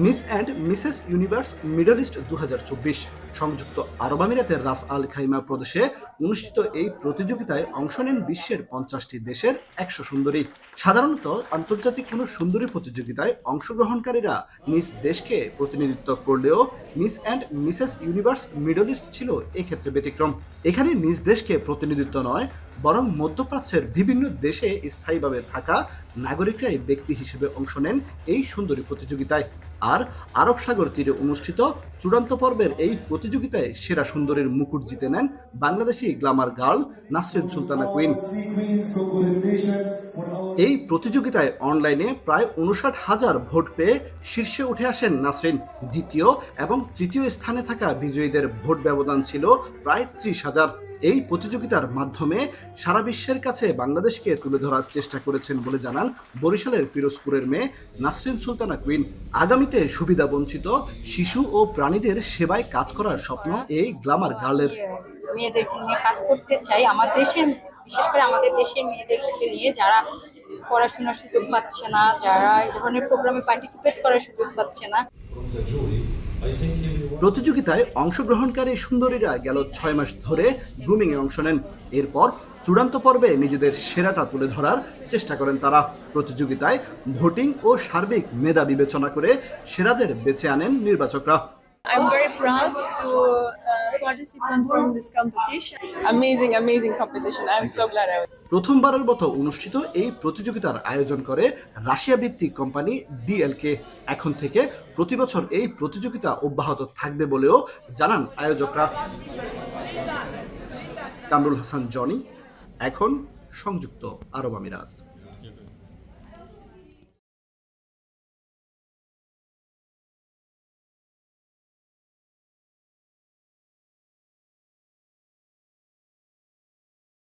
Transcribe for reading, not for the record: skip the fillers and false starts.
Miss and Mrs universe middle east 2024 সংযুক্ত আরব আমিরাতের রাস আল Khaimah প্রদেশে অনুষ্ঠিত এই প্রতিযোগিতায় অংশ নেন বিশ্বের 50টি দেশের 100 সুন্দরী। সাধারণত আন্তর্জাতিক কোনো সুন্দরী প্রতিযোগিতায় অংশগ্রহণকারীরা নিজ দেশকে প্রতিনিধিত্ব করলেও miss and Mrs universe middle east ছিল এক্ষেত্রে ব্যতিক্রম। এখানে নিজ দেশকে প্রতিনিধিত্ব নয়, বরং মধ্যপ্রাচ্যের বিভিন্ন দেশে স্থায়ীভাবে থাকা নাগরিকরাই ব্যক্তি হিসেবে অংশ নেন এই সুন্দরী প্রতিযোগিতায়। আর আরব সাগর তীরে অনুষ্ঠিত চূড়ান্ত পর্বের এই প্রতিযোগিতায় সেরা সুন্দরীর মুকুট জিতে নেন Bangladeshi Glamour girl Nasrin Sultana queen. এই প্রতিযোগিতায় অনলাইনে প্রায় 59,000 ভোট পেয়ে শীর্ষে উঠে আসেন নাসরিন। দ্বিতীয় এবং তৃতীয় স্থানে থাকা বিজয়ীদের ভোট ব্যবধান ছিল প্রায় 30,000। এই প্রতিযোগিতার মাধ্যমে সারা বিশ্বের কাছে বাংলাদেশকে তুলে ধরার চেষ্টা করেছেন বলে জানান বরিশালের পিরোজপুরের মেয়ে নাসরিন সুলতানা কুইন। আগামীতে সুবিধা বঞ্চিত শিশু ও প্রাণীদের সেবায় কাজ করার স্বপ্ন এই গ্ল্যামার গার্লের। মেয়েদেরকে নিয়ে কাজ করতে চাই, আমার দেশের, বিশেষ করে আমাদের দেশের মেয়েদেরকে নিয়ে যারা পড়াশোনার সুযোগ পাচ্ছে না, যারা এই ধরনের প্রোগ্রামে পার্টিসিপেট করার সুযোগ পাচ্ছে না। প্রতিযোগিতায় অংশগ্রহণকারী সুন্দরীরা গেল 6 মাস ধরে গ্রুমিং এ অংশ নেন। এরপর চূড়ান্ত পর্বে নিজেদের সেরাটা তুলে ধরার চেষ্টা করেন তারা। প্রতিযোগিতায় ভোটিং ও সার্বিক মেধা বিবেচনা করে সেরাদের বেছে আনেন নির্বাচকরা। I'm very proud to participate from this competition. Amazing competition. I'm so glad I was. প্রথমবারের মতো অনুষ্ঠিত এই প্রতিযোগিতার আয়োজন করে রাশিয়া ভিত্তিক কোম্পানি ডিএলকে। এখন থেকে প্রতি বছর এই প্রতিযোগিতা অব্যাহত থাকবে বলেও জানান আয়োজকরা। কামরুল হাসান জনি, এখন সংযুক্ত আরব আমিরাত।